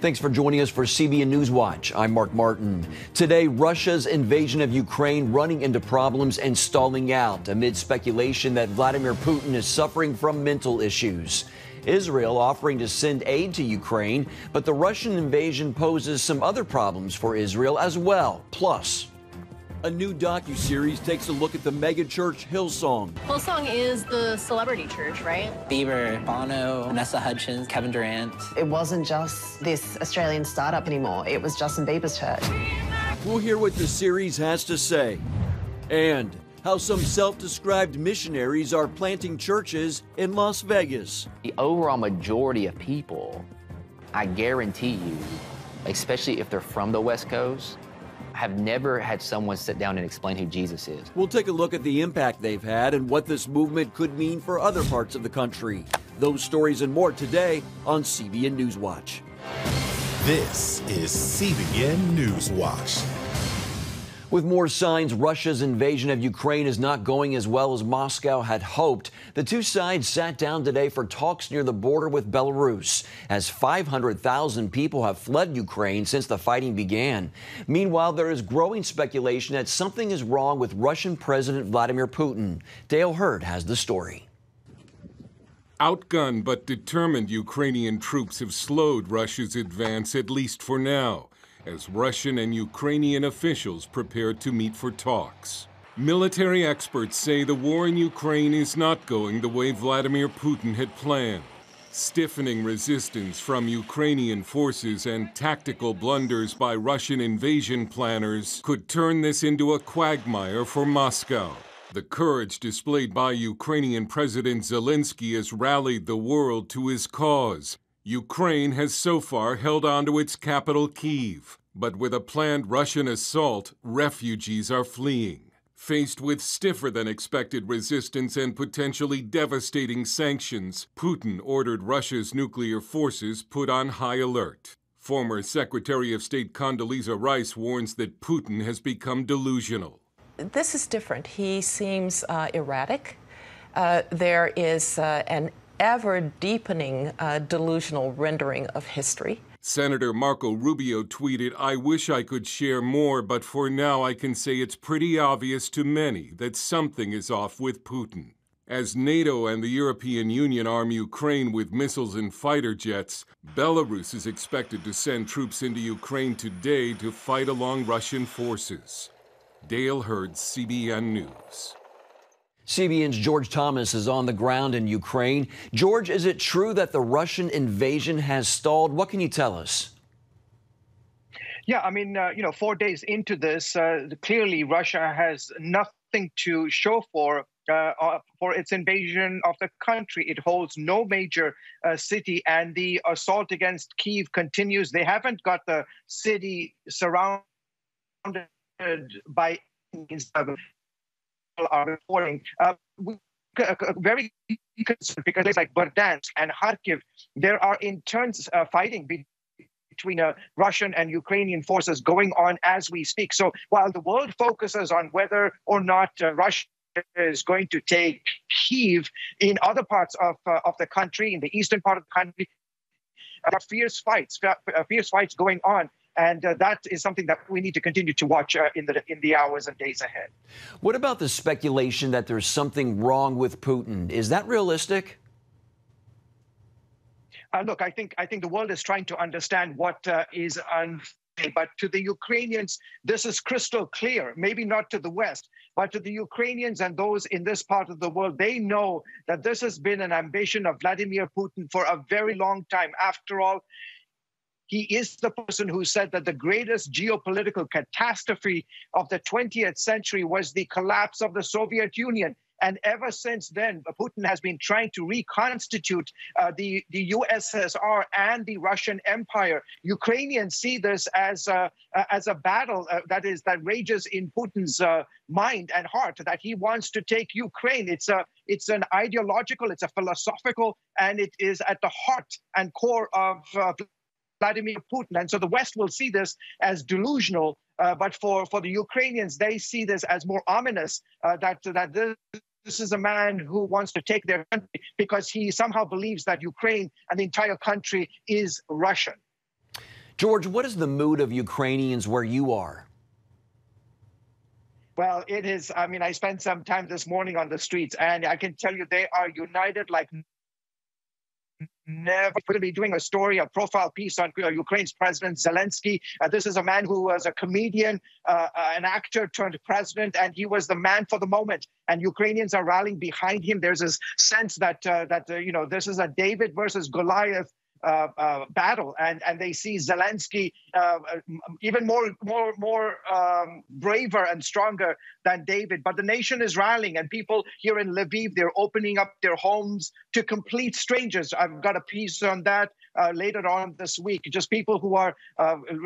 Thanks for joining us for CBN NewsWatch. I'm Mark Martin. Today, Russia's invasion of Ukraine running into problems and stalling out amid speculation that Vladimir Putin is suffering from mental issues. Israel offering to send aid to Ukraine, but the Russian invasion poses some other problems for Israel as well. Plus, a new docuseries takes a look at the megachurch Hillsong. Hillsong is the celebrity church, right? Bieber, Bono, Vanessa Hudgens, Kevin Durant. It wasn't just this Australian startup anymore. It was Justin Bieber's church. We'll hear what the series has to say and how some self-described missionaries are planting churches in Las Vegas. The overall majority of people, I guarantee you, especially if they're from the West Coast, have never had someone sit down and explain who Jesus is. We'll take a look at the impact they've had and what this movement could mean for other parts of the country. Those stories and more today on CBN NewsWatch. This is CBN NewsWatch. With more signs Russia's invasion of Ukraine is not going as well as Moscow had hoped, the two sides sat down today for talks near the border with Belarus, as 500,000 people have fled Ukraine since the fighting began. Meanwhile, there is growing speculation that something is wrong with Russian President Vladimir Putin. Dale Hurd has the story. Outgunned but determined Ukrainian troops have slowed Russia's advance, at least for now, as Russian and Ukrainian officials prepare to meet for talks. Military experts say the war in Ukraine is not going the way Vladimir Putin had planned. Stiffening resistance from Ukrainian forces and tactical blunders by Russian invasion planners could turn this into a quagmire for Moscow. The courage displayed by Ukrainian President Zelensky has rallied the world to his cause. Ukraine has so far held on to its capital, Kyiv, but with a planned Russian assault, refugees are fleeing. Faced with stiffer than expected resistance and potentially devastating sanctions, Putin ordered Russia's nuclear forces put on high alert. Former Secretary of State Condoleezza Rice warns that Putin has become delusional. This is different. He seems erratic. There is an ever-deepening delusional rendering of history. Senator Marco Rubio tweeted, "I wish I could share more, but for now I can say it's pretty obvious to many that something is off with Putin." As NATO and the European Union arm Ukraine with missiles and fighter jets, Belarus is expected to send troops into Ukraine today to fight along Russian forces. Dale Hurd, CBN News. CBN's George Thomas is on the ground in Ukraine. George, is it true that the Russian invasion has stalled? What can you tell us? Yeah, I mean, 4 days into this, clearly Russia has nothing to show for its invasion of the country. It holds no major city, and the assault against Kyiv continues. They haven't got the city surrounded by are reporting. Very concerned because places like Berdyansk and Kharkiv, there are intense fighting between Russian and Ukrainian forces going on as we speak. So while the world focuses on whether or not Russia is going to take Kyiv, in other parts of the country, in the eastern part of the country, there are fierce fights going on. And that is something that we need to continue to watch in the hours and days ahead. What about the speculation that there's something wrong with Putin? Is that realistic? Look, I think the world is trying to understand what is unfair. But to the Ukrainians, this is crystal clear. Maybe not to the West, but to the Ukrainians and those in this part of the world, they know that this has been an ambition of Vladimir Putin for a very long time. After all, he is the person who said that the greatest geopolitical catastrophe of the 20th century was the collapse of the Soviet Union. And ever since then, Putin has been trying to reconstitute the USSR and the Russian Empire. Ukrainians see this as a battle that rages in Putin's mind and heart, that he wants to take Ukraine. It's an ideological, it's a philosophical, and it is at the heart and core of Vladimir Putin. And so the West will see this as delusional, but for the Ukrainians, they see this as more ominous, that this is a man who wants to take their country because he somehow believes that Ukraine and the entire country is Russian. George, what is the mood of Ukrainians where you are? Well, it is. I mean, I spent some time this morning on the streets, and I can tell you they are united like never. We're going to be doing a story, a profile piece on Ukraine's President Zelensky. This is a man who was a comedian, an actor turned president, and he was the man for the moment. And Ukrainians are rallying behind him. There's this sense that this is a David versus Goliath battle, and they see Zelensky even more braver and stronger than David. But the nation is rallying, and people here in Lviv, they're opening up their homes to complete strangers. I've got a piece on that later on this week. Just people who are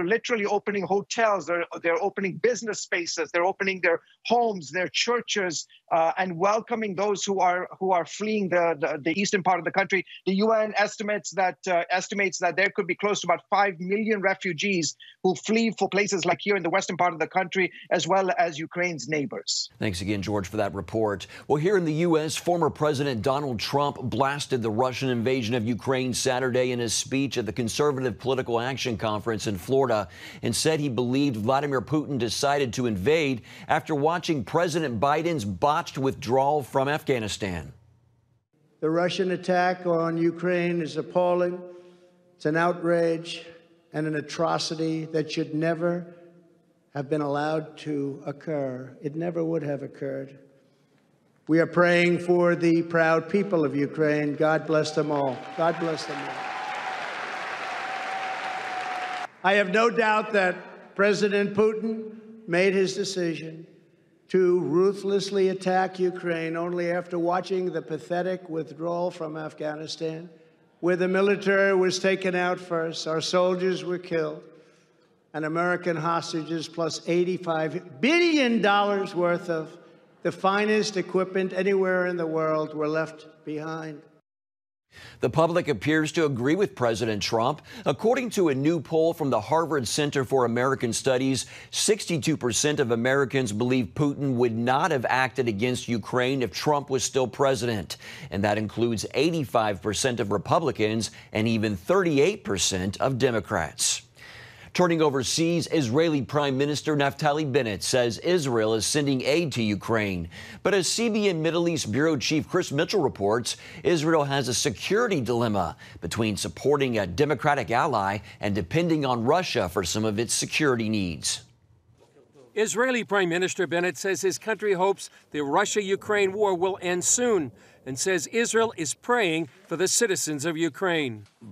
literally opening hotels, they're opening business spaces, they're opening their homes, their churches, and welcoming those who are fleeing the eastern part of the country. The UN estimates that there could be close to about 5 million refugees who flee for places like here in the western part of the country, as well as Ukraine's neighbors. Thanks again, George, for that report. Well, here in the U.S., former President Donald Trump blasted the Russian invasion of Ukraine Saturday in his speech at the Conservative Political Action Conference in Florida, and said he believed Vladimir Putin decided to invade after watching President Biden's botched withdrawal from Afghanistan. The Russian attack on Ukraine is appalling. It's an outrage and an atrocity that should never have been allowed to occur. It never would have occurred. We are praying for the proud people of Ukraine. God bless them all. God bless them all. I have no doubt that President Putin made his decision to ruthlessly attack Ukraine only after watching the pathetic withdrawal from Afghanistan, where the military was taken out first, our soldiers were killed, and American hostages plus $85 billion worth of the finest equipment anywhere in the world were left behind. The public appears to agree with President Trump. According to a new poll from the Harvard Center for American Studies, 62% of Americans believe Putin would not have acted against Ukraine if Trump was still president. And that includes 85% of Republicans and even 38% of Democrats. Turning overseas, Israeli Prime Minister Naftali Bennett says Israel is sending aid to Ukraine. But as CBN Middle East Bureau Chief Chris Mitchell reports, Israel has a security dilemma between supporting a democratic ally and depending on Russia for some of its security needs. Israeli Prime Minister Bennett says his country hopes the Russia-Ukraine war will end soon, and says Israel is praying for the citizens of Ukraine. In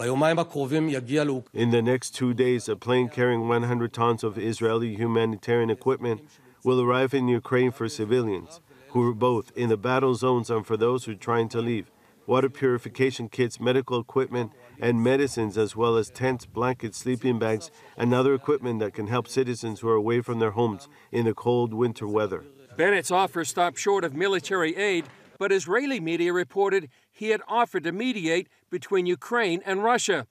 the next 2 days, a plane carrying 100 tons of Israeli humanitarian equipment will arrive in Ukraine for civilians who are both in the battle zones and for those who are trying to leave. Water purification kits, medical equipment, and medicines, as well as tents, blankets, sleeping bags, and other equipment that can help citizens who are away from their homes in the cold winter weather. Bennett's offer stopped short of military aid, but Israeli media reported he had offered to mediate between Ukraine and Russia.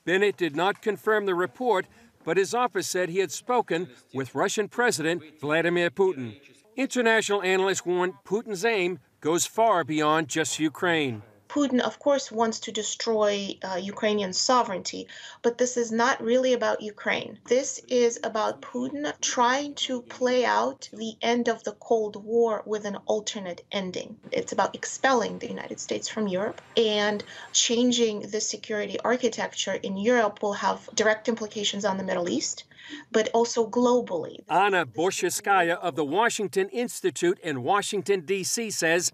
Bennett did not confirm the report, but his office said he had spoken with Russian President Vladimir Putin. International analysts warn Putin's aim goes far beyond just Ukraine. Putin, of course, wants to destroy Ukrainian sovereignty, but this is not really about Ukraine. This is about Putin trying to play out the end of the Cold War with an alternate ending. It's about expelling the United States from Europe, and changing the security architecture in Europe will have direct implications on the Middle East, but also globally. Anna Borshevskaya of the Washington Institute in Washington, D.C. says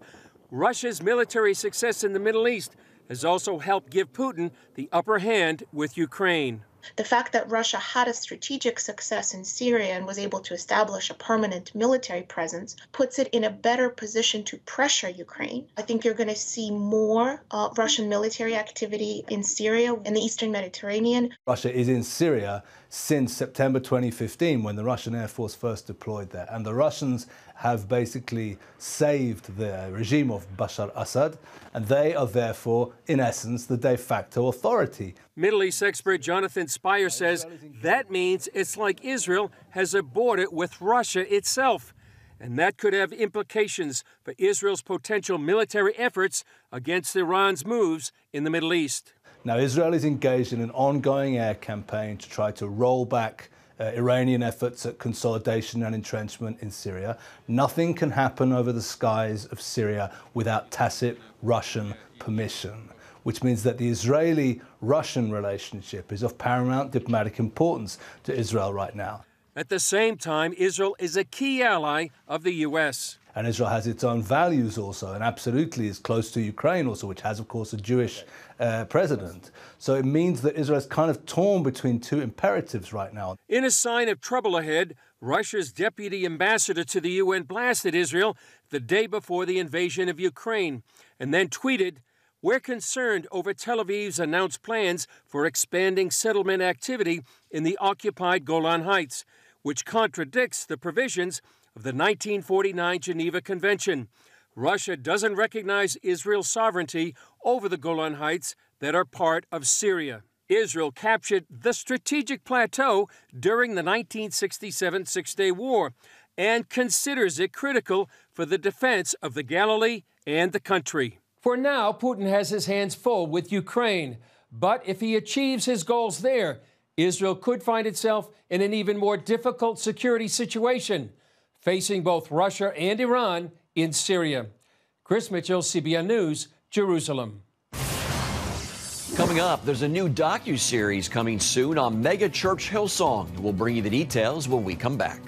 Russia's military success in the Middle East has also helped give Putin the upper hand with Ukraine. The fact that Russia had a strategic success in Syria and was able to establish a permanent military presence puts it in a better position to pressure Ukraine. I think you're going to see more Russian military activity in Syria and the Eastern Mediterranean. Russia is in Syria since September 2015, when the Russian Air Force first deployed there. And the Russians have basically saved the regime of Bashar Assad, and they are therefore, in essence, the de facto authority. Middle East expert Jonathan Spire says that means it's like Israel has a border with Russia itself, and that could have implications for Israel's potential military efforts against Iran's moves in the Middle East. Now, Israel is engaged in an ongoing air campaign to try to roll back Iranian efforts at consolidation and entrenchment in Syria. Nothing can happen over the skies of Syria without tacit Russian permission, which means that the Israeli-Russian relationship is of paramount diplomatic importance to Israel right now. At the same time, Israel is a key ally of the U.S. And Israel has its own values also, and absolutely is close to Ukraine also, which has, of course, a Jewish president. So it means that Israel is kind of torn between two imperatives right now. In a sign of trouble ahead, Russia's deputy ambassador to the UN blasted Israel the day before the invasion of Ukraine, and then tweeted, "We're concerned over Tel Aviv's announced plans for expanding settlement activity in the occupied Golan Heights, which contradicts the provisions of the 1949 Geneva Convention. Russia doesn't recognize Israel's sovereignty over the Golan Heights that are part of Syria." Israel captured the strategic plateau during the 1967 Six-Day War and considers it critical for the defense of the Galilee and the country. For now, Putin has his hands full with Ukraine, but if he achieves his goals there, Israel could find itself in an even more difficult security situation, facing both Russia and Iran in Syria. Chris Mitchell, CBN News, Jerusalem. Coming up, there's a new docuseries coming soon on mega church Hillsong. We'll bring you the details when we come back.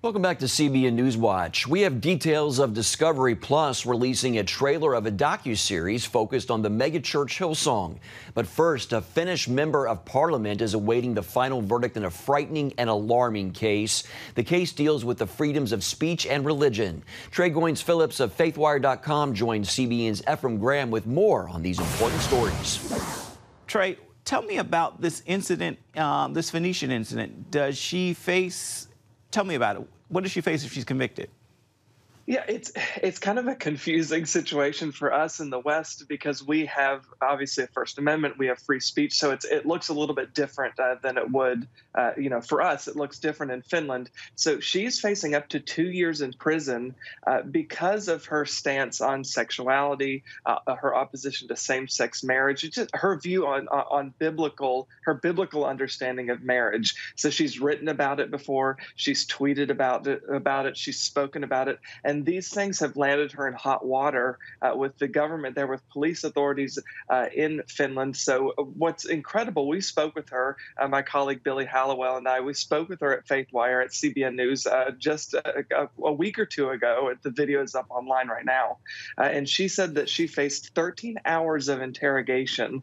Welcome back to CBN NewsWatch. We have details of Discovery Plus releasing a trailer of a docuseries focused on the megachurch Hillsong. But first, a Finnish member of parliament is awaiting the final verdict in a frightening and alarming case. The case deals with the freedoms of speech and religion. Trey Goins-Phillips of FaithWire.com joins CBN's Ephraim Graham with more on these important stories. Trey, tell me about this incident, this Phoenician incident. Does she face... Tell me about it. What does she face if she's convicted? Yeah, it's kind of a confusing situation for us in the West because we have obviously a First Amendment, we have free speech, so it looks a little bit different than it would, for us. It looks different in Finland. So she's facing up to 2 years in prison because of her stance on sexuality, her opposition to same-sex marriage, just her view on her biblical understanding of marriage. So she's written about it before, she's tweeted about it, she's spoken about it, and these things have landed her in hot water with the government there, with police authorities in Finland. So what's incredible, we spoke with her, my colleague Billy Hallowell and I, we spoke with her at FaithWire at CBN News just a week or two ago. The video is up online right now. And she said that she faced 13 hours of interrogation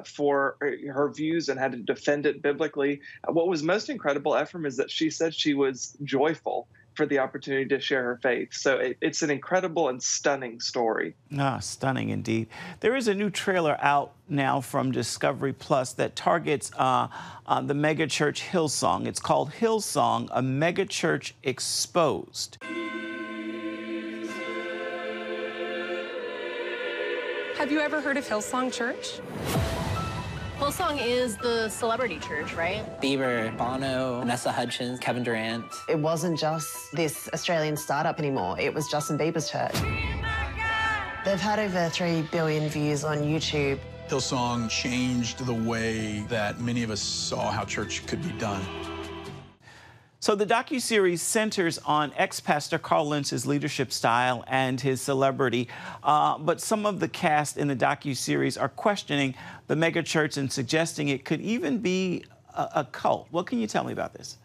for her views and had to defend it biblically. What was most incredible, Ephraim, is that she said she was joyful for the opportunity to share her faith. So it's an incredible and stunning story. Stunning indeed. There is a new trailer out now from Discovery Plus that targets the megachurch Hillsong. It's called Hillsong, a megachurch exposed. Have you ever heard of Hillsong Church? Hillsong is the celebrity church, right? Bieber, Bono, Vanessa Hudgens, Kevin Durant. It wasn't just this Australian startup anymore. It was Justin Bieber's church. They've had over 3 billion views on YouTube. Hillsong changed the way that many of us saw how church could be done. So the docuseries centers on ex-pastor Carl Lentz's leadership style and his celebrity, but some of the cast in the docuseries are questioning the megachurch and suggesting it could even be a cult. What can you tell me about this?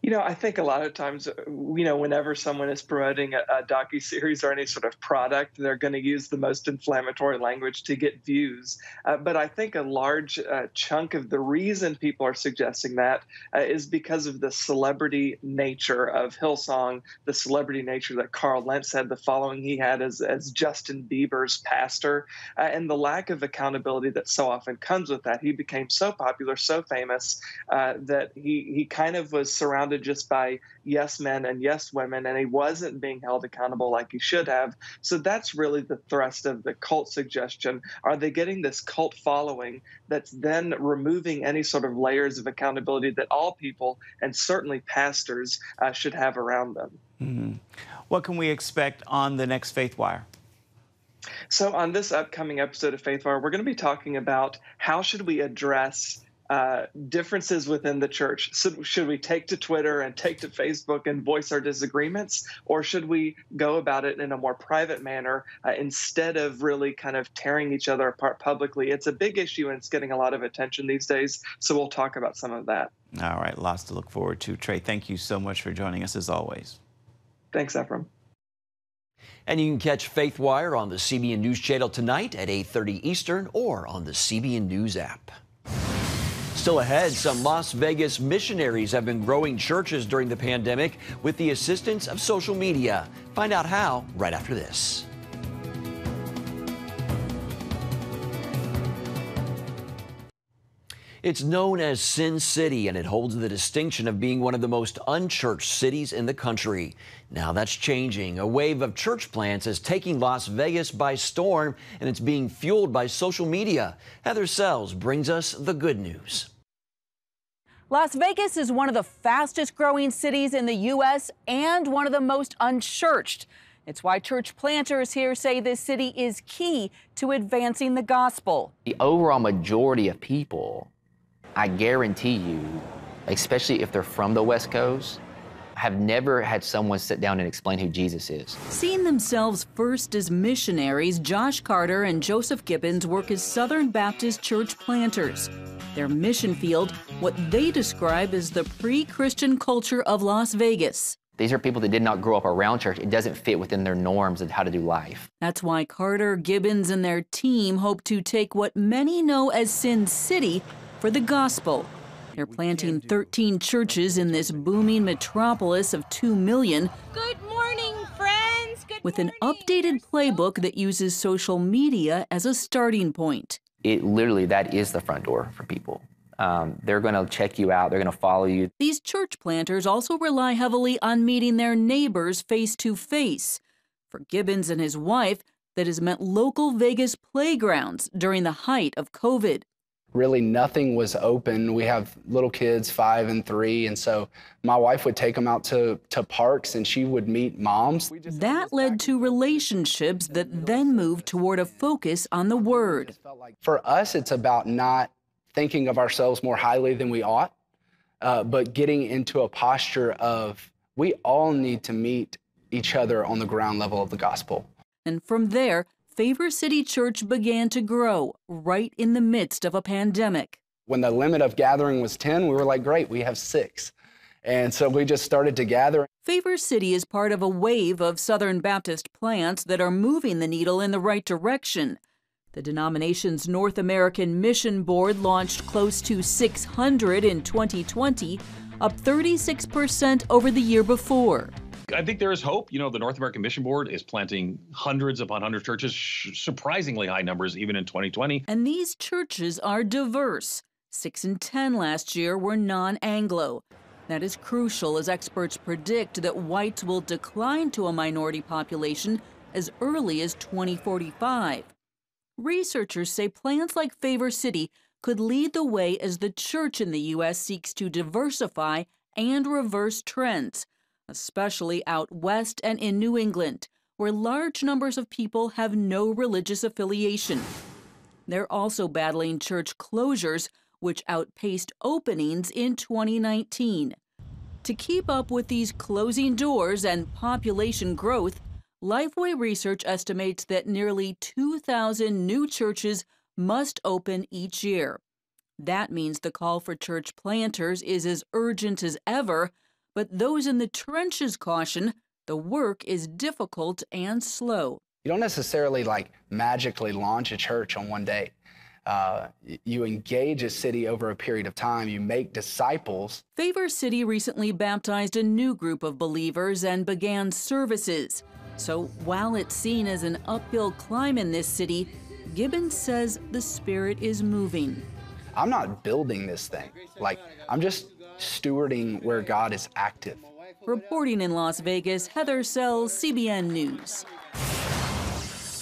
I think a lot of times, whenever someone is promoting a docuseries or any sort of product, they're going to use the most inflammatory language to get views. But I think a large chunk of the reason people are suggesting that is because of the celebrity nature of Hillsong, the celebrity nature that Carl Lentz had, the following he had as Justin Bieber's pastor, and the lack of accountability that so often comes with that. He became so popular, so famous, that he kind of was surrounded surrounded just by yes men and yes women, and he wasn't being held accountable like he should have. So that's really the thrust of the cult suggestion. Are they getting this cult following that's then removing any sort of layers of accountability that all people, and certainly pastors, should have around them? Mm-hmm. What can we expect on the next Faith Wire? So on this upcoming episode of Faith Wire, we're going to be talking about how should we address differences within the church. So should we take to Twitter and take to Facebook and voice our disagreements, or should we go about it in a more private manner instead of really kind of tearing each other apart publicly? It's a big issue and it's getting a lot of attention these days, so we'll talk about some of that. All right, lots to look forward to. Trey, thank you so much for joining us as always. Thanks, Ephraim. And you can catch Faith Wire on the CBN News Channel tonight at 8:30 Eastern or on the CBN News app. Still ahead, some Las Vegas missionaries have been growing churches during the pandemic with the assistance of social media. Find out how right after this. It's known as Sin City, and it holds the distinction of being one of the most unchurched cities in the country. Now that's changing. A wave of church plants is taking Las Vegas by storm, and it's being fueled by social media. Heather Sells brings us the good news. Las Vegas is one of the fastest growing cities in the U.S. and one of the most unchurched. It's why church planters here say this city is key to advancing the gospel. The overall majority of people, I guarantee you, especially if they're from the West Coast, have never had someone sit down and explain who Jesus is. Seeing themselves first as missionaries, Josh Carter and Joseph Gibbons work as Southern Baptist church planters. Their mission field, what they describe as the pre-Christian culture of Las Vegas. These are people that did not grow up around church. It doesn't fit within their norms of how to do life. That's why Carter, Gibbons, and their team hope to take what many know as Sin City for the gospel. They're planting 13 churches in this booming metropolis of 2 million. Good morning, friends. With an updated playbook that uses social media as a starting point. It literally, that is the front door for people. They're going to check you out. They're going to follow you. These church planters also rely heavily on meeting their neighbors face to face. For Gibbons and his wife, that has meant local Vegas playgrounds during the height of COVID. Really nothing was open. We have little kids, 5 and 3, and so my wife would take them out to parks and she would meet moms. That led to relationships that then moved toward a focus on the Word. For us, it's about not thinking of ourselves more highly than we ought, but getting into a posture of we all need to meet each other on the ground level of the gospel. And from there, Favor City Church began to grow right in the midst of a pandemic. When the limit of gathering was 10, we were like, great, we have 6. And so we just started to gather. Favor City is part of a wave of Southern Baptist plants that are moving the needle in the right direction. The denomination's North American Mission Board launched close to 600 in 2020, up 36% over the year before. I think there is hope. You know, the North American Mission Board is planting hundreds upon hundreds of churches, surprisingly high numbers even in 2020. And these churches are diverse. 6 in 10 last year were non-Anglo. That is crucial as experts predict that whites will decline to a minority population as early as 2045. Researchers say plans like Favor City could lead the way as the church in the U.S. seeks to diversify and reverse trends, especially out west and in New England, where large numbers of people have no religious affiliation. They're also battling church closures, which outpaced openings in 2019. To keep up with these closing doors and population growth, Lifeway Research estimates that nearly 2,000 new churches must open each year. That means the call for church planters is as urgent as ever, but those in the trenches caution the work is difficult and slow. You don't necessarily magically launch a church on one day. You engage a city over a period of time. You make disciples. Favor City recently baptized a new group of believers and began services. So while it's seen as an uphill climb in this city, Gibbons says the Spirit is moving. I'm not building this thing. I'm just stewarding where God is active. Reporting in Las Vegas, Heather Sells, CBN News.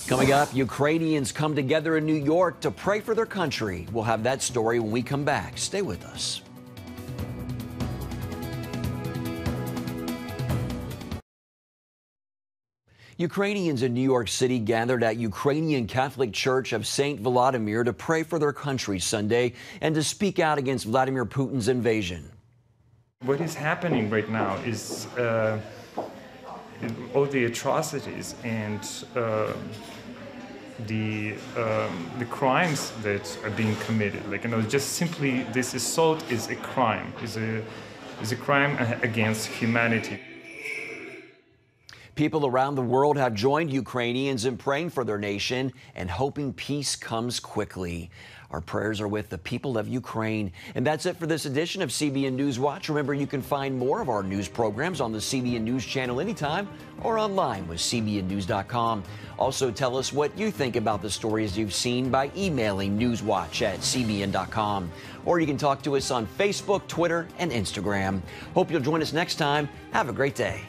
Coming up, Ukrainians come together in New York to pray for their country. We'll have that story when we come back. Stay with us. Ukrainians in New York City gathered at Ukrainian Catholic Church of St. Vladimir to pray for their country Sunday and to speak out against Vladimir Putin's invasion. What is happening right now is all the atrocities and the crimes that are being committed. Like, just simply this assault is a crime, is a crime against humanity. People around the world have joined Ukrainians in praying for their nation and hoping peace comes quickly. Our prayers are with the people of Ukraine. And that's it for this edition of CBN NewsWatch. Remember, you can find more of our news programs on the CBN News Channel anytime or online with cbnnews.com. Also, tell us what you think about the stories you've seen by emailing newswatch@cbn.com. Or you can talk to us on Facebook, Twitter, and Instagram. Hope you'll join us next time. Have a great day.